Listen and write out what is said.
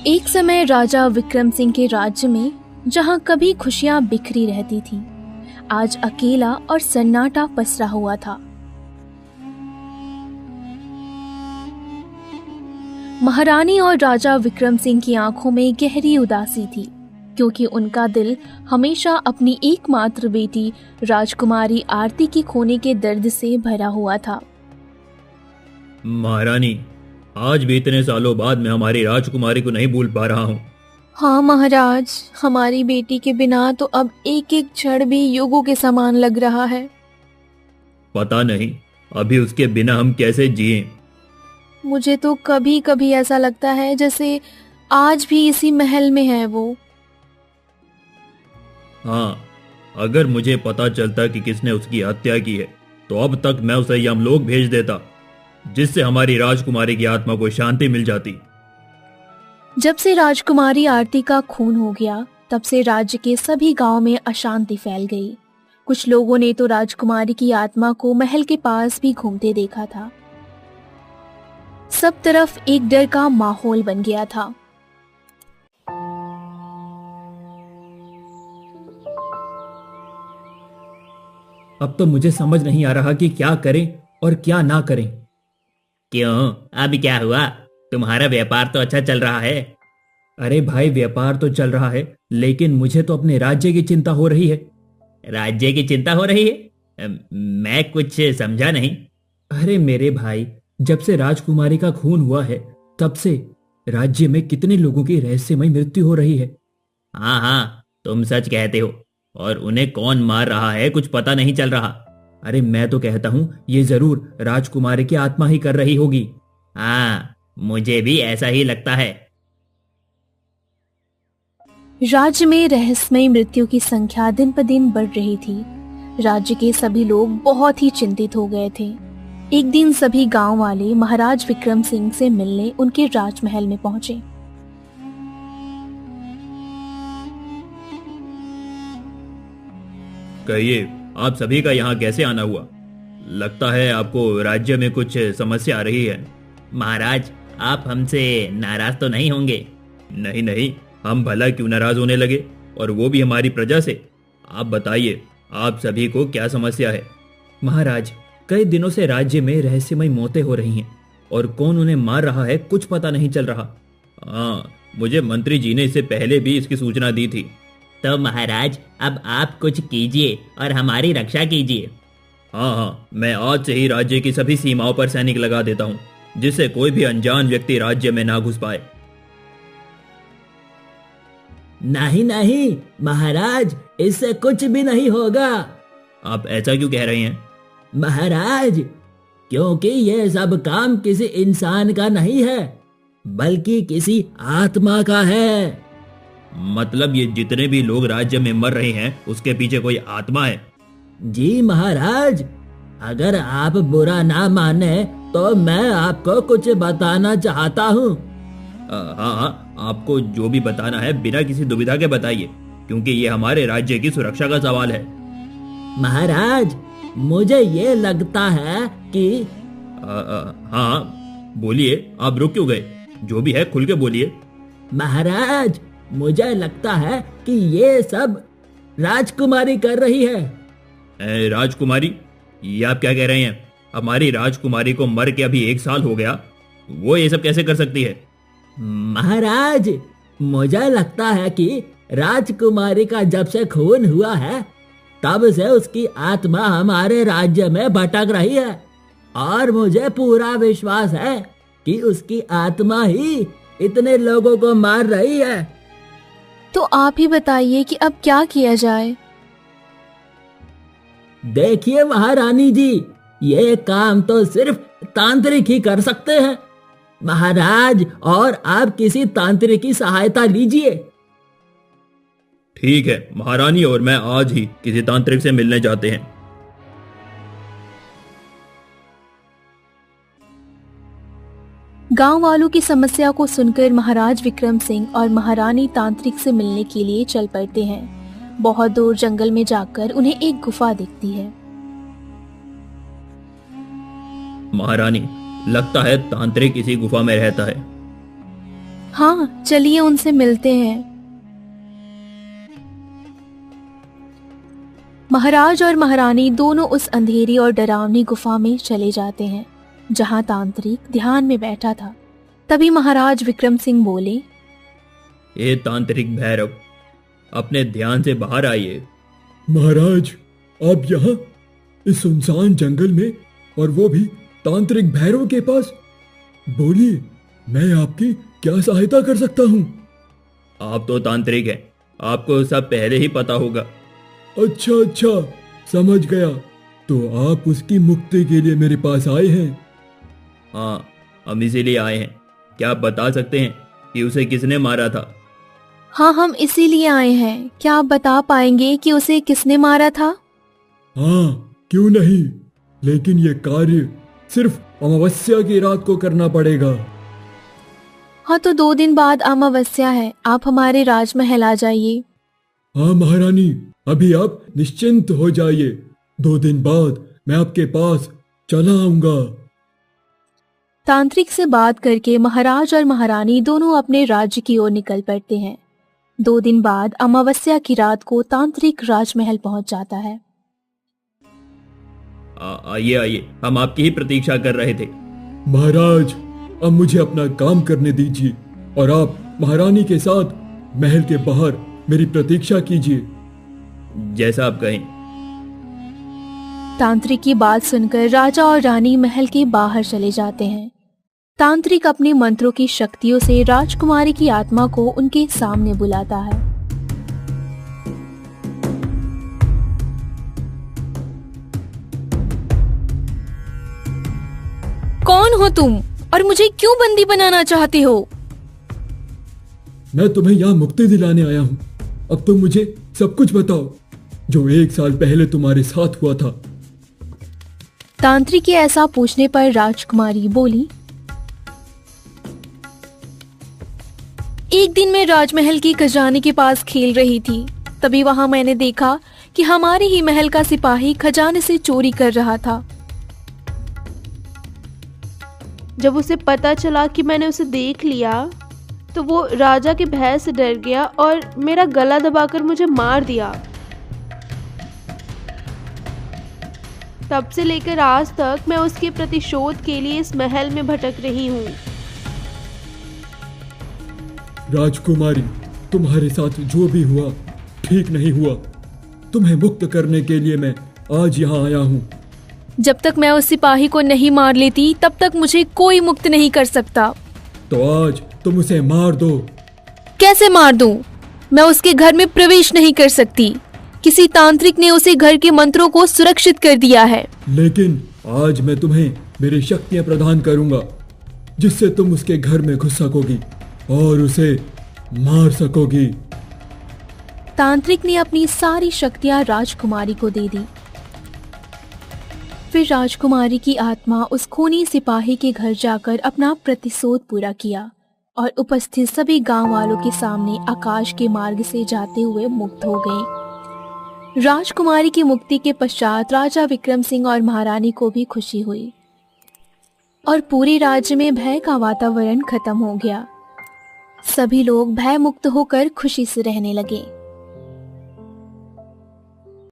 एक समय राजा विक्रम सिंह के राज्य में, जहां कभी खुशियां बिखरी रहती थीं, आज अकेला और सन्नाटा पसरा हुआ था। महारानी और राजा विक्रम सिंह की आंखों में गहरी उदासी थी, क्योंकि उनका दिल हमेशा अपनी एकमात्र बेटी राजकुमारी आरती के खोने के दर्द से भरा हुआ था। महारानी, आज भी इतने सालों बाद मैं हमारी राजकुमारी को नहीं भूल पा रहा हूँ। हाँ महाराज, हमारी बेटी के बिना तो अब एक एक क्षण भी युगों के समान लग रहा है। पता नहीं अभी उसके बिना हम कैसे जिएं। मुझे तो कभी कभी ऐसा लगता है जैसे आज भी इसी महल में है वो। हाँ, अगर मुझे पता चलता कि किसने उसकी हत्या की है तो अब तक मैं उसे यमलोक भेज देता, जिससे हमारी राजकुमारी की आत्मा को शांति मिल जाती। जब से राजकुमारी आरती का खून हो गया, तब से राज्य के सभी गांव में अशांति फैल गई। कुछ लोगों ने तो राजकुमारी की आत्मा को महल के पास भी घूमते देखा था। सब तरफ एक डर का माहौल बन गया था। अब तो मुझे समझ नहीं आ रहा कि क्या करें और क्या ना करें। क्यों, अब क्या हुआ? तुम्हारा व्यापार तो अच्छा चल रहा है। अरे भाई, व्यापार तो चल रहा है, लेकिन मुझे तो अपने राज्य की चिंता हो रही है। राज्य की चिंता हो रही है? मैं कुछ समझा नहीं। अरे मेरे भाई, जब से राजकुमारी का खून हुआ है, तब से राज्य में कितने लोगों की रहस्यमय मृत्यु हो रही है। हाँ हाँ, तुम सच कहते हो। और उन्हें कौन मार रहा है कुछ पता नहीं चल रहा। अरे मैं तो कहता हूँ ये जरूर राजकुमारी की आत्मा ही कर रही होगी। हाँ, मुझे भी ऐसा ही लगता है। राज्य में रहस्यमय मृत्यु की संख्या दिन पर दिन बढ़ रही थी। राज्य के सभी लोग बहुत ही चिंतित हो गए थे। एक दिन सभी गांव वाले महाराज विक्रम सिंह से मिलने उनके राजमहल में पहुंचे। कहिए, आप सभी का यहाँ कैसे आना हुआ? लगता है आपको राज्य में कुछ समस्या आ रही है। महाराज, आप हमसे नाराज तो नहीं होंगे? नहीं नहीं, हम भला क्यों नाराज होने लगे, और वो भी हमारी प्रजा से। आप बताइए, आप सभी को क्या समस्या है? महाराज, कई दिनों से राज्य में रहस्यमय मौतें हो रही हैं, और कौन उन्हें मार रहा है कुछ पता नहीं चल रहा। हाँ, मुझे मंत्री जी ने इससे पहले भी इसकी सूचना दी थी। तो महाराज, अब आप कुछ कीजिए और हमारी रक्षा कीजिए। हाँ हाँ, मैं आज से ही राज्य की सभी सीमाओं पर सैनिक लगा देता हूँ, जिससे कोई भी अनजान व्यक्ति राज्य में ना घुस पाए। नहीं नहीं महाराज, इससे कुछ भी नहीं होगा। आप ऐसा क्यों कह रहे हैं? महाराज, क्योंकि ये सब काम किसी इंसान का नहीं है, बल्कि किसी आत्मा का है। मतलब ये जितने भी लोग राज्य में मर रहे हैं, उसके पीछे कोई आत्मा है? जी महाराज, अगर आप बुरा ना माने तो मैं आपको कुछ बताना चाहता हूँ। हाँ हाँ, आपको जो भी बताना है बिना किसी दुविधा के बताइए, क्योंकि ये हमारे राज्य की सुरक्षा का सवाल है। महाराज, मुझे ये लगता है कि हाँ बोलिए, आप रुक क्यों गए? जो भी है खुल के बोलिए। महाराज, मुझे लगता है कि ये सब राजकुमारी कर रही है। राजकुमारी? ये आप क्या कह रहे हैं? हमारी राजकुमारी को मर के अभी 1 साल हो गया, वो ये सब कैसे कर सकती है? महाराज, मुझे लगता है कि राजकुमारी का जब से खून हुआ है, तब से उसकी आत्मा हमारे राज्य में भटक रही है, और मुझे पूरा विश्वास है कि उसकी आत्मा ही इतने लोगों को मार रही है। तो आप ही बताइए कि अब क्या किया जाए? देखिए महारानी जी, ये काम तो सिर्फ तांत्रिक ही कर सकते हैं। महाराज, और आप किसी तांत्रिक की सहायता लीजिए। ठीक है महारानी, और मैं आज ही किसी तांत्रिक से मिलने जाते हैं। गांव वालों की समस्या को सुनकर महाराज विक्रम सिंह और महारानी तांत्रिक से मिलने के लिए चल पड़ते हैं। बहुत दूर जंगल में जाकर उन्हें एक गुफा दिखती है। महारानी, लगता है तांत्रिक इसी गुफा में रहता है। हाँ, चलिए उनसे मिलते हैं। महाराज और महारानी दोनों उस अंधेरी और डरावनी गुफा में चले जाते हैं जहां तांत्रिक ध्यान में बैठा था। तभी महाराज विक्रम सिंह बोले, ये तांत्रिक भैरव, अपने ध्यान से बाहर आइए। महाराज, आप यहाँ इस सुनसान जंगल में, और वो भी तांत्रिक भैरव के पास? बोलिए, मैं आपकी क्या सहायता कर सकता हूँ? आप तो तांत्रिक हैं, आपको सब पहले ही पता होगा। अच्छा, समझ गया। तो आप उसकी मुक्ति के लिए मेरे पास आए हैं? हाँ, हम इसीलिए आए हैं। क्या आप बता सकते हैं कि उसे किसने मारा था? हाँ, हम इसीलिए आए हैं। क्या आप बता पाएंगे कि उसे किसने मारा था? हाँ, क्यों नहीं, लेकिन ये कार्य सिर्फ अमावस्या की रात को करना पड़ेगा। हाँ, तो 2 दिन बाद अमावस्या है। आप हमारे राजमहल आ जाइए। हाँ महारानी, अभी आप निश्चिंत हो जाइए। 2 दिन बाद मैं आपके पास चला आऊंगा। तांत्रिक से बात करके महाराज और महारानी दोनों अपने राज्य की ओर निकल पड़ते हैं। 2 दिन बाद अमावस्या की रात को तांत्रिक राजमहल पहुंच जाता है। आइए, हम आपकी ही प्रतीक्षा कर रहे थे। महाराज, अब मुझे अपना काम करने दीजिए और आप महारानी के साथ महल के बाहर मेरी प्रतीक्षा कीजिए। जैसा आप कहें। तांत्रिक की बात सुनकर राजा और रानी महल के बाहर चले जाते हैं। तांत्रिक अपने मंत्रों की शक्तियों से राजकुमारी की आत्मा को उनके सामने बुलाता है। कौन हो तुम और मुझे क्यों बंदी बनाना चाहते हो? मैं तुम्हें यहाँ मुक्ति दिलाने आया हूँ। अब तुम मुझे सब कुछ बताओ जो 1 साल पहले तुम्हारे साथ हुआ था। तांत्रिक के ऐसा पूछने पर राजकुमारी बोली, एक दिन मैं राजमहल की खजाने के पास खेल रही थी। तभी वहां मैंने देखा कि हमारे ही महल का सिपाही खजाने से चोरी कर रहा था। जब उसे पता चला कि मैंने उसे देख लिया तो वो राजा के भय से डर गया और मेरा गला दबाकर मुझे मार दिया। तब से लेकर आज तक मैं उसके प्रतिशोध के लिए इस महल में भटक रही हूँ। राजकुमारी, तुम्हारे साथ जो भी हुआ ठीक नहीं हुआ। तुम्हें मुक्त करने के लिए मैं आज यहाँ आया हूँ। जब तक मैं उस सिपाही को नहीं मार लेती तब तक मुझे कोई मुक्त नहीं कर सकता। तो आज तुम उसे मार दो। कैसे मार दूं? मैं उसके घर में प्रवेश नहीं कर सकती। किसी तांत्रिक ने उसे घर के मंत्रों को सुरक्षित कर दिया है। लेकिन आज मैं तुम्हें मेरी शक्तियां प्रदान करूंगा जिससे तुम उसके घर में घुस सकोगी और उसे मार सकोगी। तांत्रिक ने अपनी सारी शक्तियां राजकुमारी को दे दी। फिर राजकुमारी की आत्मा उस खूनी सिपाही के घर जाकर अपना प्रतिशोध पूरा किया और उपस्थित सभी गांव वालों के सामने आकाश के मार्ग से जाते हुए मुक्त हो गई। राजकुमारी की मुक्ति के पश्चात राजा विक्रम सिंह और महारानी को भी खुशी हुई और पूरे राज्य में भय का वातावरण खत्म हो गया। सभी लोग भय मुक्त होकर खुशी से रहने लगे।